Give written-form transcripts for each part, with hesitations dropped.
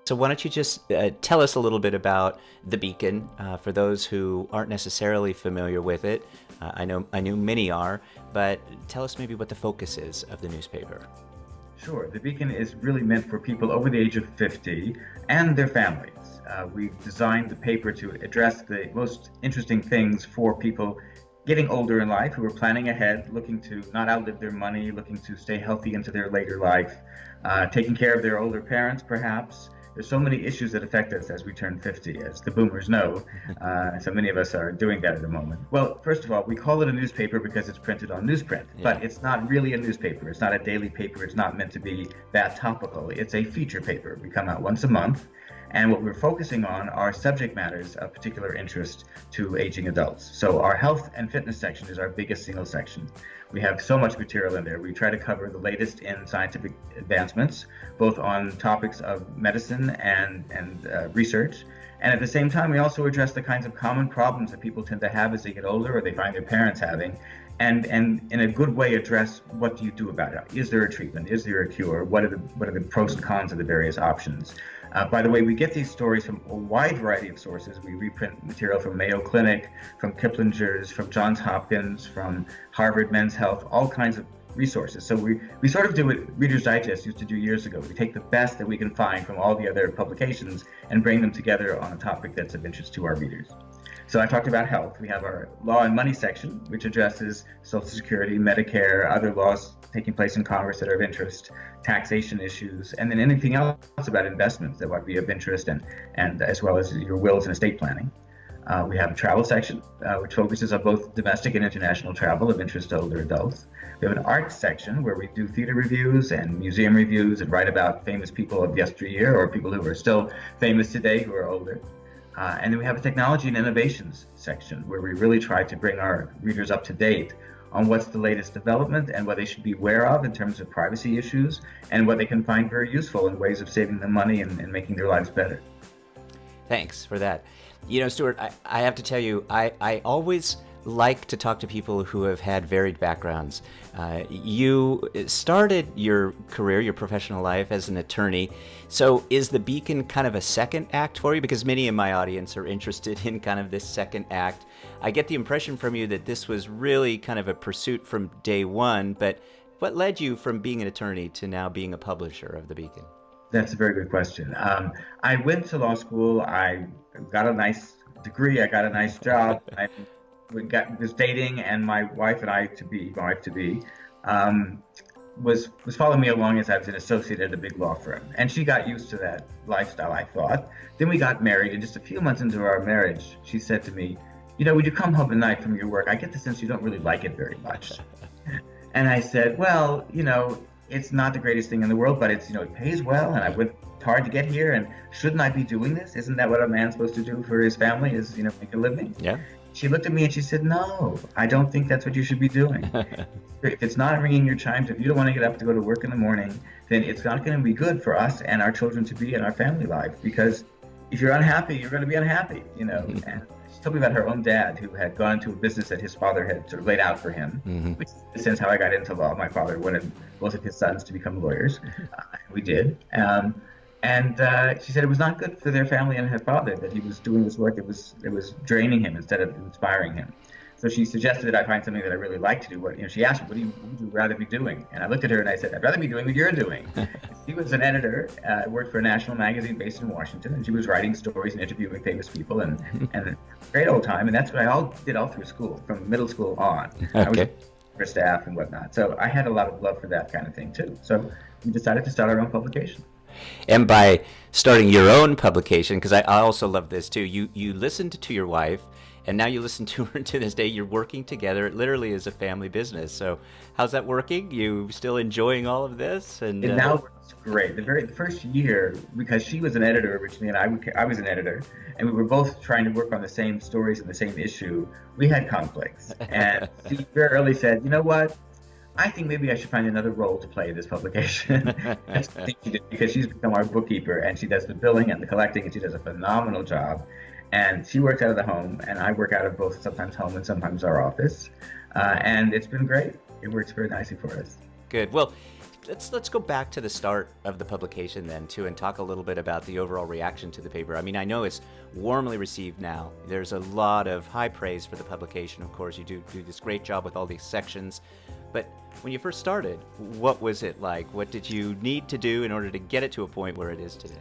So why don't you just tell us a little bit about the Beacon for those who aren't necessarily familiar with it. I knew many are, but tell us maybe what the focus is of the newspaper. Sure. The Beacon is really meant for people over the age of 50 and their families. We've designed the paper to address the most interesting things for people getting older in life who are planning ahead, looking to not outlive their money, looking to stay healthy into their later life, taking care of their older parents, perhaps. There's so many issues that affect us as we turn 50, as the boomers know. So many of us are doing that at the moment. Well, first of all, we call it a newspaper because it's printed on newsprint, but it's not really a newspaper. It's not a daily paper. It's not meant to be that topical. It's a feature paper. We come out once a month. And what we're focusing on are subject matters of particular interest to aging adults. So our health and fitness section is our biggest single section. We have so much material in there. We try to cover the latest in scientific advancements, both on topics of medicine and research. And at the same time, we also address the kinds of common problems that people tend to have as they get older or they find their parents having. And in a good way address what do you do about it? Is there a treatment? Is there a cure? What are the pros and cons of the various options? By the way, we get these stories from a wide variety of sources. We reprint material from Mayo Clinic, from Kiplinger's, from Johns Hopkins, from Harvard Men's Health, all kinds of resources. So we sort of do what Reader's Digest used to do years ago. We take the best that we can find from all the other publications and bring them together on a topic that's of interest to our readers. So I talked about health. We have our law and money section, which addresses Social Security, Medicare, other laws taking place in Congress that are of interest, taxation issues, and then anything else about investments that might be of interest, and as well as your wills and estate planning. We have a travel section, which focuses on both domestic and international travel of interest to older adults. We have an art section where we do theater reviews and museum reviews and write about famous people of yesteryear or people who are still famous today who are older. And then we have a technology and innovations section where we really try to bring our readers up to date on what's the latest development and what they should be aware of in terms of privacy issues and what they can find very useful in ways of saving them money and making their lives better. Thanks for that. You know, Stuart, I have to tell you, I always like to talk to people who have had varied backgrounds. You started your career, your professional life as an attorney. So is the Beacon kind of a second act for you? Because many in my audience are interested in kind of this second act. I get the impression from you that this was really kind of a pursuit from day one, but what led you from being an attorney to now being a publisher of the Beacon? That's a very good question. I went to law school. I got a nice degree. I got a nice job. I was dating, and my wife and I was following me along as I was an associate at a big law firm, and she got used to that lifestyle, I thought. Then we got married, and just a few months into our marriage, she said to me, "You know, when you come home at night from your work, I get the sense you don't really like it very much." And I said, "Well, you know, it's not the greatest thing in the world, but it's, you know, it pays well, and I worked hard to get here, and shouldn't I be doing this? Isn't that what a man's supposed to do for his family? Is, you know, make a living?" Yeah. She looked at me and she said, "No, I don't think that's what you should be doing. If it's not ringing your chimes, if you don't want to get up to go to work in the morning, then it's not going to be good for us and our children to be in our family life, because if you're unhappy, you're going to be unhappy, you know." And she told me about her own dad, who had gone into a business that his father had sort of laid out for him, which is in a sense how I got into law. My father wanted both of his sons to become lawyers. We did. And she said it was not good for their family and her father that he was doing this work. It was draining him instead of inspiring him. So she suggested that I find something that I really like to do. What, you know, she asked me, what would you rather be doing? And I looked at her and I said, "I'd rather be doing what you're doing." She was an editor, worked for a national magazine based in Washington, and she was writing stories and interviewing famous people, and a great old time. And that's what I did all through school, from middle school on. I was for staff and whatnot. So I had a lot of love for that kind of thing too. So we decided to start our own publication. And by starting your own publication, because I also love this too, you listened to your wife, and now you listen to her to this day. You're working together. It literally is a family business. So how's that working? You still enjoying all of this? And it now works great. The first year, because she was an editor originally and I was an editor, and we were both trying to work on the same stories and the same issue, we had conflicts. And she very early said, "You know what? I think maybe I should find another role to play in this publication." That's what I think she did, because she's become our bookkeeper, and she does the billing and the collecting, and she does a phenomenal job. And she works out of the home, and I work out of both, sometimes home and sometimes our office. And it's been great. It works very nicely for us. Good. Well, let's go back to the start of the publication then too, and talk a little bit about the overall reaction to the paper. I mean, I know it's warmly received now. There's a lot of high praise for the publication. Of course, you do this great job with all these sections. But when you first started, what was it like? What did you need to do in order to get it to a point where it is today?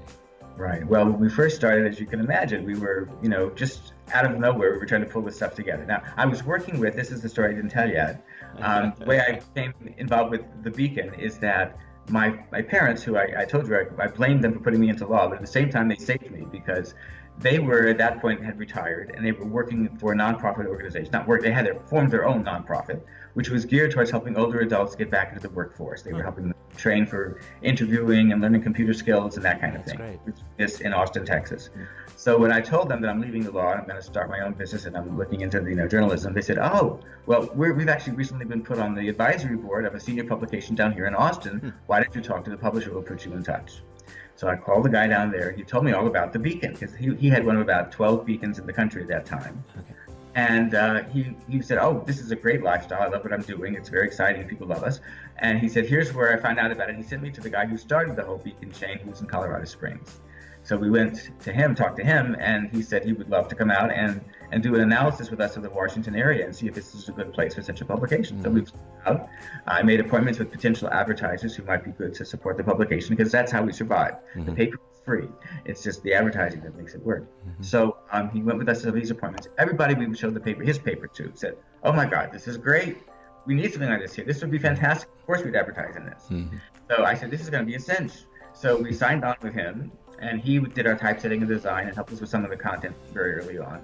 Right. Well, when we first started, as you can imagine, we were, just out of nowhere, we were trying to pull this stuff together. Now, I was working with, this is the story I didn't tell yet, the way I became involved with the Beacon is that my parents, who I told you, I blamed them for putting me into law, but at the same time, they saved me because they were, at that point, had retired, and they were working for a nonprofit organization. They had formed their own nonprofit, which was geared towards helping older adults get back into the workforce. They were helping them train for interviewing and learning computer skills and that kind of thing. Great. It's in Austin, Texas. So when I told them that I'm leaving the law and I'm going to start my own business and I'm looking into journalism, they said, "Oh, well, we've actually recently been put on the advisory board of a senior publication down here in Austin. Why don't you talk to the publisher? We'll put you in touch." So I called the guy down there. He told me all about the Beacon because he had one of about 12 beacons in the country at that time. Okay. And he said, "Oh, this is a great lifestyle. I love what I'm doing. It's very exciting. People love us." And he said, "Here's where I found out about it." He sent me to the guy who started the whole Beacon chain, who was in Colorado Springs. So we went to him, talked to him, and he said he would love to come out and do an analysis with us of the Washington area and see if this is a good place for such a publication. So we out. I made appointments with potential advertisers who might be good to support the publication because that's how we survive. The paper is free. It's just the advertising that makes it work. So he went with us to these appointments. Everybody we would show his paper to, said, "Oh my God, this is great. We need something like this here. This would be fantastic. Of course we'd advertise in this." So I said, "This is going to be a cinch." So we signed on with him, and he did our typesetting and design and helped us with some of the content very early on.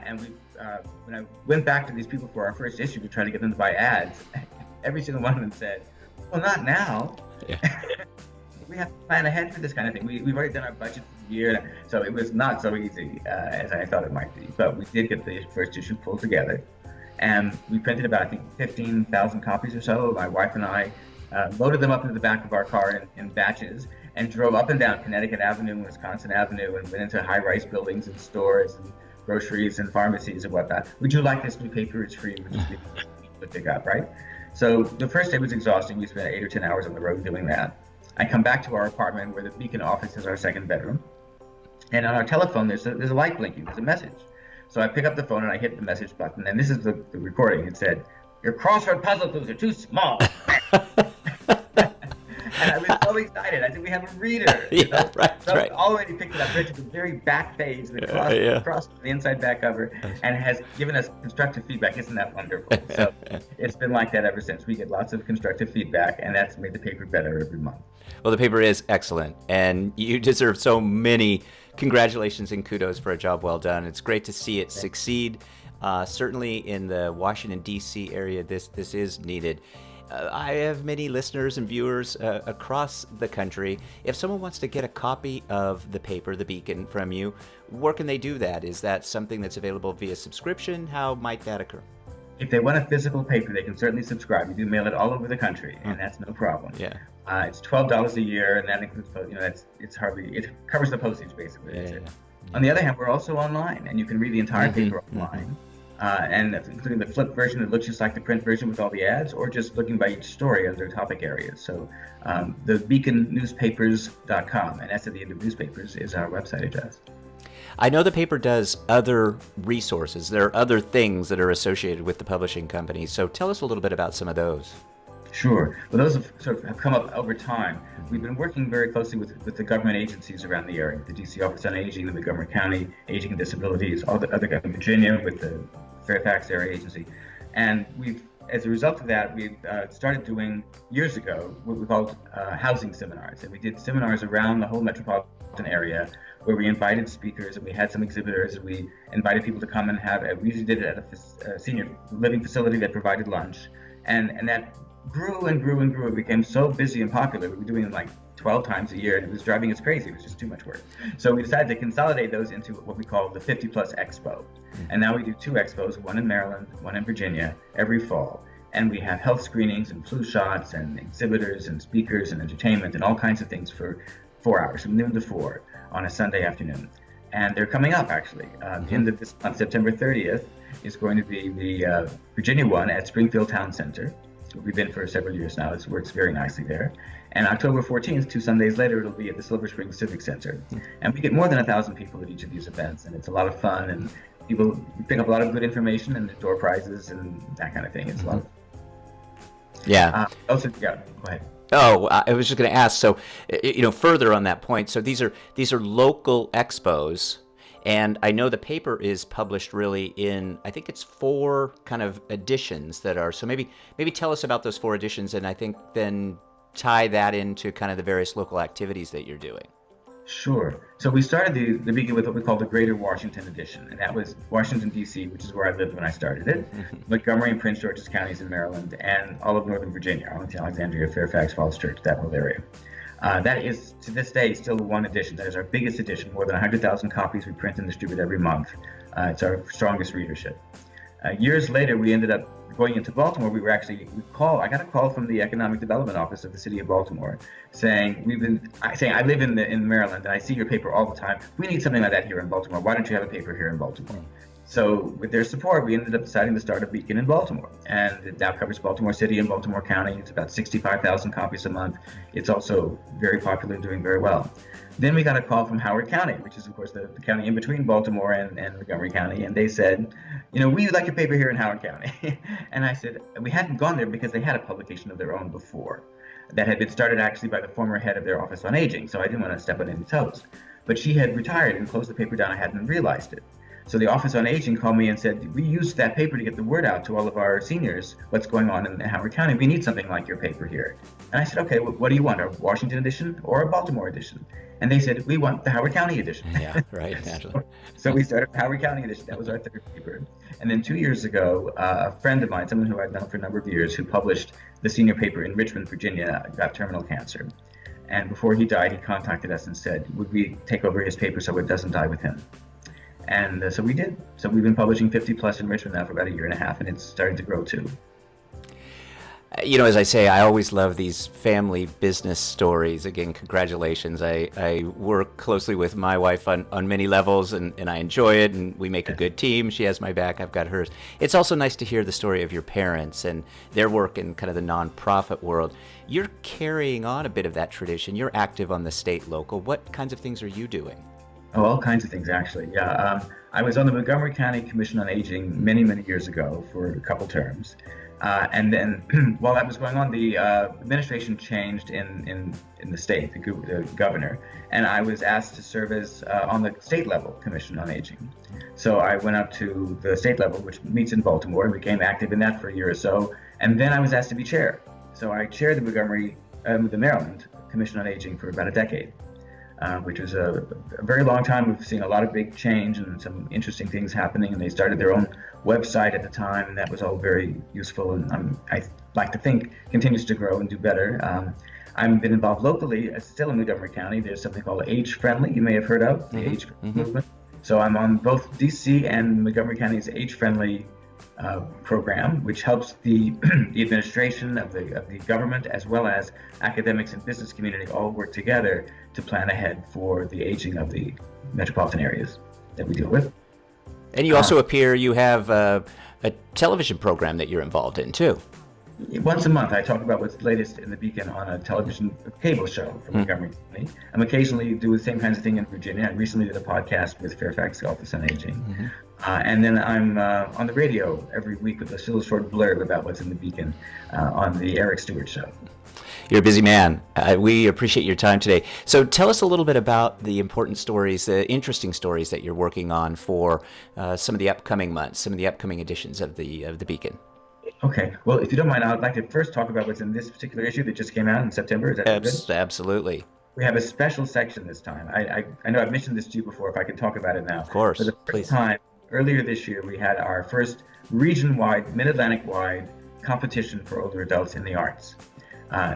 And when I went back to these people for our first issue to try to get them to buy ads, every single one of them said, "Well, not now. Yeah. We have to plan ahead for this kind of thing. We've already done our budget for the year." So it was not so easy as I thought it might be. But we did get the first issue pulled together. And we printed about, I think, 15,000 copies or so. My wife and I loaded them up into the back of our car in batches and drove up and down Connecticut Avenue and Wisconsin Avenue and went into high-rise buildings and stores and groceries and pharmacies and whatnot. "Would you like this new paper? It's free. We'll just to pick up," right? So the first day was exhausting. We spent 8 or 10 hours on the road doing that. I come back to our apartment where the Beacon office is our second bedroom. And on our telephone, there's a light blinking. There's a message. So I pick up the phone and I hit the message button. And this is the recording. It said, "Your crossword puzzle clues are too small." And I was so excited. I said, "We have a reader." So I already picked it up. Read to the very back page, across the inside back cover, and has given us constructive feedback. Isn't that wonderful? So it's been like that ever since. We get lots of constructive feedback, and that's made the paper better every month. Well, the paper is excellent, and you deserve so many congratulations and kudos for a job well done. It's great to see it succeed. Certainly in the Washington, D.C. area, this is needed. I have many listeners and viewers across the country. If someone wants to get a copy of the paper, The Beacon, from you, where can they do that? Is that something that's available via subscription? How might that occur? If they want a physical paper, they can certainly subscribe. We do mail it all over the country, and that's no problem. Yeah. It's $12 a year, and that includes, it covers the postage basically. Yeah. On the other hand, we're also online, and you can read the entire paper online. And including the flip version that looks just like the print version with all the ads, or just looking by each story under topic areas. So the beaconnewspapers.com, and S at the end of newspapers, is our website address. I know the paper does other resources. There are other things that are associated with the publishing company. So tell us a little bit about some of those. Sure. Well, those have come up over time. We've been working very closely with the government agencies around the area, the D.C. Office on Aging, the Montgomery County Aging and Disabilities, all the other in Virginia with the Fairfax Area Agency. And as a result of that, we've started doing, years ago, what we called housing seminars. And we did seminars around the whole metropolitan area where we invited speakers and we had some exhibitors and we invited people to come and we usually did it at a senior living facility that provided lunch. And that grew and grew and grew. It became so busy and popular. We were doing them like 12 times a year, and it was driving us crazy. It was just too much work. So we decided to consolidate those into what we call the 50 Plus Expo. And now we do 2 expos, one in Maryland, one in Virginia, every fall. And we have health screenings and flu shots and exhibitors and speakers and entertainment and all kinds of things for 4 hours, from noon to 4 on a Sunday afternoon. And they're coming up, actually. End of this month, September 30th, is going to be the Virginia one at Springfield Town Center. We've been for several years now. It works very nicely there. And October 14th, 2 Sundays later, it'll be at the Silver Spring Civic Center. And we get more than 1,000 people at each of these events, and it's a lot of fun, and people pick up a lot of good information and door prizes and that kind of thing. It's a lot of go ahead. Oh, I was just going to ask. So, further on that point. So these are local expos, and I know the paper is published really in, I think it's 4 kind of editions that are. So maybe tell us about those 4 editions, and I think then tie that into kind of the various local activities that you're doing. Sure. So we started the Beacon with what we call the Greater Washington Edition, and that was Washington, D.C., which is where I lived when I started it, Montgomery and Prince George's counties in Maryland, and all of Northern Virginia, Arlington, Alexandria, Fairfax, Falls Church, that whole area. That is, to this day, still one edition. That is our biggest edition, more than 100,000 copies we print and distribute every month. It's our strongest readership. Years later, we ended up going into Baltimore. I got a call from the Economic Development Office of the City of Baltimore saying, I live in Maryland and I see your paper all the time. We need something like that here in Baltimore. Why don't you have a paper here in Baltimore? So with their support, we ended up deciding to start a Beacon in Baltimore. And it now covers Baltimore City and Baltimore County. It's about 65,000 copies a month. It's also very popular and doing very well. Then we got a call from Howard County, which is, of course, the county in between Baltimore and Montgomery County. And they said, we would like a paper here in Howard County. And I said, we hadn't gone there because they had a publication of their own before that had been started actually by the former head of their Office on Aging. So I didn't want to step on any toes. But she had retired and closed the paper down. I hadn't realized it. So the Office on Aging called me and said, we used that paper to get the word out to all of our seniors, what's going on in Howard County. We need something like your paper here. And I said, okay, what do you want, a Washington edition or a Baltimore edition? And they said, we want the Howard County edition. Yeah, right, naturally. So we started Howard County edition. That was our third paper. And then 2 years ago, a friend of mine, someone who I've known for a number of years, who published the senior paper in Richmond, Virginia, got terminal cancer. And before he died, he contacted us and said, would we take over his paper so it doesn't die with him? And so we did. So we've been publishing 50 plus in Richmond now for about 1.5 years, and it's starting to grow too. As I say, I always love these family business stories. Again, congratulations. I work closely with my wife on many levels, and I enjoy it, and we make a good team. She has my back, I've got hers. It's also nice to hear the story of your parents and their work in kind of the nonprofit world. You're carrying on a bit of that tradition. You're active on the state, local. What kinds of things are you doing? Oh, all kinds of things, actually. Yeah, I was on the Montgomery County Commission on Aging many, many years ago for a couple terms. And then while that was going on, the administration changed in the state, the governor, and I was asked to serve as on the state level Commission on Aging. So I went up to the state level, which meets in Baltimore, and became active in that for a year or so. And then I was asked to be chair. So I chaired the Maryland Commission on Aging for about a decade. Which was a very long time. We've seen a lot of big change and some interesting things happening, and they started their own website at the time, and that was all very useful, and I like to think continues to grow and do better. I've been involved locally, still in Montgomery County. There's something called Age Friendly, you may have heard of, the Age Movement. So I'm on both DC and Montgomery County's Age Friendly program, which helps the administration of the government as well as academics and business community all work together to plan ahead for the aging of the metropolitan areas that we deal with. And you also you have a television program that you're involved in too. Once a month, I talk about what's latest in the Beacon on a television cable show from Montgomery County. I'm occasionally do the same kinds of thing in Virginia. I recently did a podcast with Fairfax Office on Aging. And then I'm on the radio every week with a little short blurb about what's in the Beacon on the Eric Stuart Show. You're a busy man. We appreciate your time today. So tell us a little bit about the important stories, the interesting stories that you're working on for some of the upcoming months, some of the upcoming editions of the Beacon. Okay. Well, if you don't mind, I'd like to first talk about what's in this particular issue that just came out in September. Is that good? Absolutely. We have a special section this time. I know I've mentioned this to you before, if I can talk about it now. Of course. For the first time, earlier this year, we had our first region-wide, mid-Atlantic-wide competition for older adults in the arts.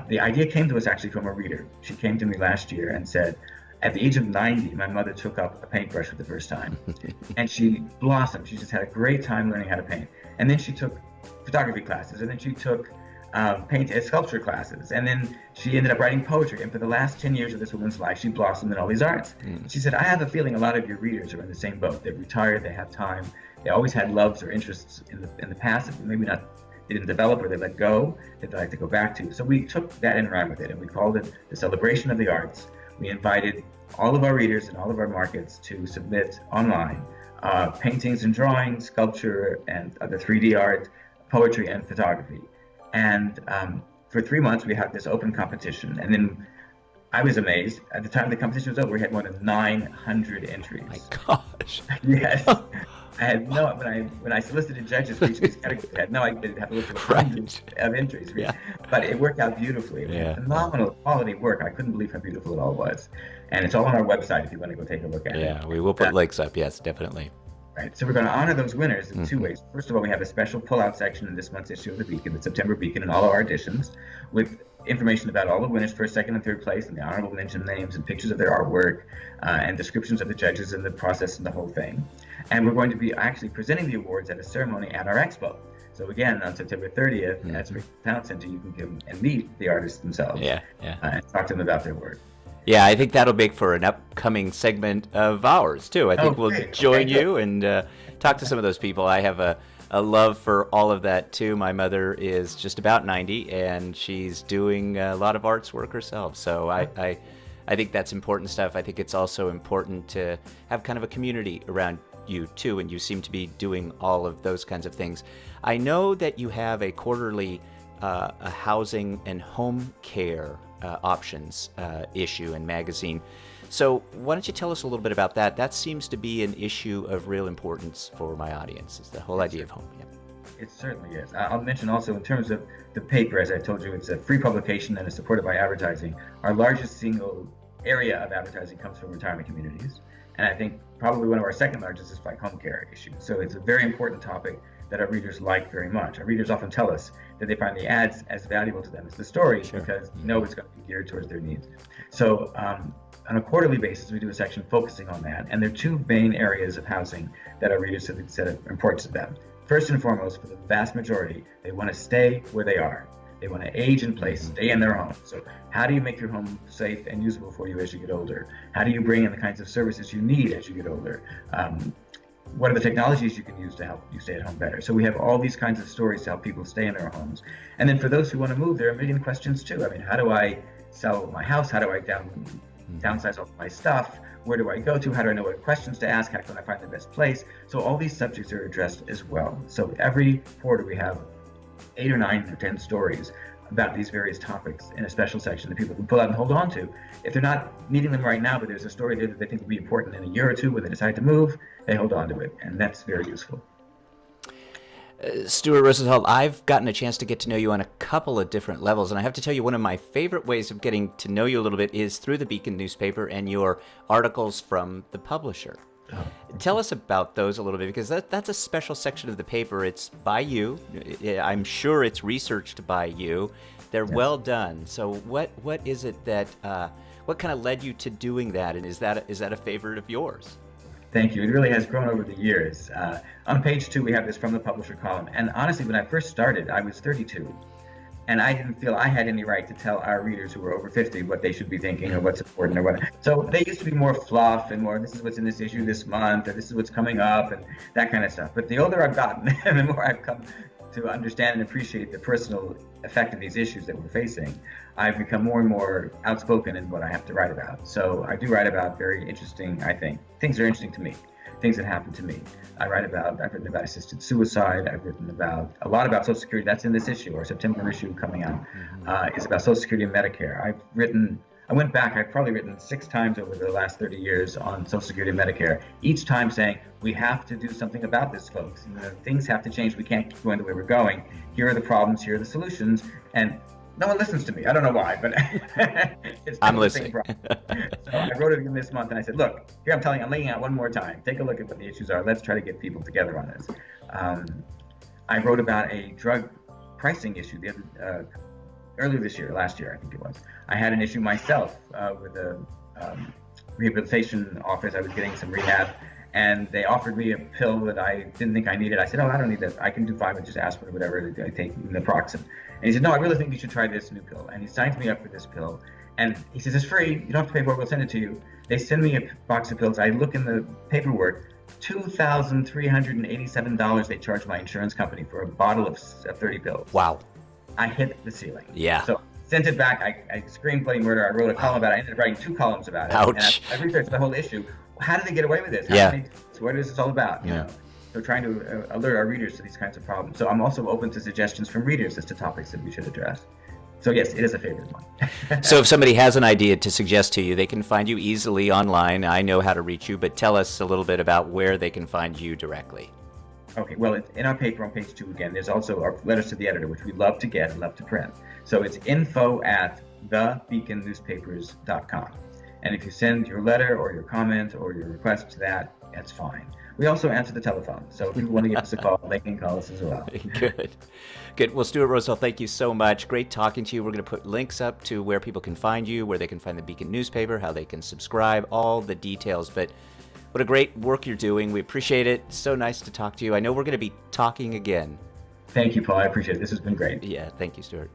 The idea came to us actually from a reader. She came to me last year and said, at the age of 90, my mother took up a paintbrush for the first time. And she blossomed. She just had a great time learning how to paint. And then she took photography classes, and then she took sculpture classes, and then she ended up writing poetry. And for the last 10 years of this woman's life, she blossomed in all these arts. She said, I have a feeling a lot of your readers are in the same boat. They're retired, they have time, they always had loves or interests in the past that maybe not didn't develop or they let go that they'd like to go back to. So we took that and ran with it, and we called it the Celebration of the Arts. We invited all of our readers in all of our markets to submit online paintings and drawings, sculpture, and other 3D art, poetry, and photography. And for 3 months, we had this open competition. And then I was amazed. At the time the competition was over, we had more than 900 entries. My gosh. Yes. I had when I solicited judges for each of these categories, I had no idea they'd have to look for hundreds of entries. Yeah. But it worked out beautifully. Yeah. Phenomenal quality work. I couldn't believe how beautiful it all was. And it's all on our website if you want to go take a look at it. Yeah, we will put links up. Yes, definitely. Right. So we're going to honor those winners in two ways. First of all, we have a special pull-out section in this month's issue of the Beacon, the September Beacon, and all of our editions, with information about all the winners, first, second, and third place, and the honorable mention names and pictures of their artwork, and descriptions of the judges and the process and the whole thing. And we're going to be actually presenting the awards at a ceremony at our expo. So again, on September 30th at Spring Talent Center, you can come and meet the artists themselves. And talk to them about their work. Yeah, I think that'll make for an upcoming segment of ours, too. I think we'll join you and talk to some of those people. I have a love for all of that, too. My mother is just about 90, and she's doing a lot of arts work herself. So I think that's important stuff. I think it's also important to have kind of a community around you, too, and you seem to be doing all of those kinds of things. I know that you have a quarterly a housing and home care options issue and magazine. So why don't you tell us a little bit about that? That seems to be an issue of real importance for my audience, is the whole idea of home. Yeah. It certainly is. I'll mention also in terms of the paper, as I told you, it's a free publication and is supported by advertising. Our largest single area of advertising comes from retirement communities. And I think probably one of our second largest is like home care issue. So it's a very important topic that our readers like very much. Our readers often tell us that they find the ads as valuable to them as the stories because you know it's going to be geared towards their needs. So on a quarterly basis, we do a section focusing on that. And there are two main areas of housing that our readers have said are important to them. First and foremost, for the vast majority, they want to stay where they are. They want to age in place, stay in their home. So how do you make your home safe and usable for you as you get older? How do you bring in the kinds of services you need as you get older? What are the technologies you can use to help you stay at home better? So we have all these kinds of stories to help people stay in their homes. And then for those who want to move, there are a million questions too. I mean, how do I sell my house? How do I downsize all my stuff? Where do I go to? How do I know what questions to ask? How can I find the best place? So all these subjects are addressed as well. So every quarter we have 8 or 9 or 10 stories about these various topics in a special section that people can pull out and hold on to. If they're not needing them right now, but there's a story there that they think will be important in a year or two when they decide to move, they hold on to it, and that's very useful. Stuart Rosenthal, I've gotten a chance to get to know you on a couple of different levels, and I have to tell you, one of my favorite ways of getting to know you a little bit is through the Beacon newspaper and your articles from the publisher. Tell us about those a little bit, because that's a special section of the paper. It's by you. I'm sure it's researched by you. They're well done. So what is it that what kind of led you to doing that, and is that a favorite of yours? Thank you. It really has grown over the years. On page 2, we have this from the publisher column. And honestly, when I first started, I was 32. And I didn't feel I had any right to tell our readers who were over 50 what they should be thinking or what's important or what. So they used to be more fluff and more, this is what's in this issue this month, or this is what's coming up, and that kind of stuff. But the older I've gotten, and the more I've come to understand and appreciate the personal effect of these issues that we're facing, I've become more and more outspoken in what I have to write about. So I do write about very interesting, I think, things that are interesting to me, things that happen to me. I've written about assisted suicide. I've written a lot about Social Security. That's in this issue, our September issue coming out, is about Social Security and Medicare. I went back, I've probably written 6 times over the last 30 years on Social Security and Medicare, each time saying, we have to do something about this, folks. Things have to change. We can't keep going the way we're going. Here are the problems, here are the solutions. And no one listens to me. I don't know why, but it's I'm listening. So I wrote it again this month, and I said, look, here I'm laying out one more time. Take a look at what the issues are. Let's try to get people together on this. I wrote about a drug pricing issue earlier last year, I think it was. I had an issue myself with a rehabilitation office. I was getting some rehab, and they offered me a pill that I didn't think I needed. I said, I don't need that. I can do 5 and just aspirin or whatever I take, naproxen. And he said, no, I really think you should try this new pill. And he signs me up for this pill. And he says, it's free. You don't have to pay for it. We'll send it to you. They send me a box of pills. I look in the paperwork. $2,387 they charged my insurance company for a bottle of 30 pills. Wow. I hit the ceiling. Yeah. So sent it back. I screamed bloody murder. I wrote a column about it. I ended up writing 2 columns about it. Ouch. And I researched the whole issue. How did they get away with this? What is this all about? You know? So trying to alert our readers to these kinds of problems. So I'm also open to suggestions from readers as to topics that we should address. So yes, it is a favorite one. So if somebody has an idea to suggest to you, they can find you easily online. I know how to reach you, but tell us a little bit about where they can find you directly. Okay, well, it's in our paper on page 2 again. There's also our letters to the editor, which we love to get and love to print. So it's info@thebeaconnewspapers.com. And if you send your letter or your comment or your request to that, that's fine. We also answer the telephone. So if people want to give us a call, they can call us as well. Good. Well, Stuart Rosell, thank you so much. Great talking to you. We're going to put links up to where people can find you, where they can find the Beacon newspaper, how they can subscribe, all the details. But what a great work you're doing. We appreciate it. So nice to talk to you. I know we're going to be talking again. Thank you, Paul. I appreciate it. This has been great. Yeah, thank you, Stuart.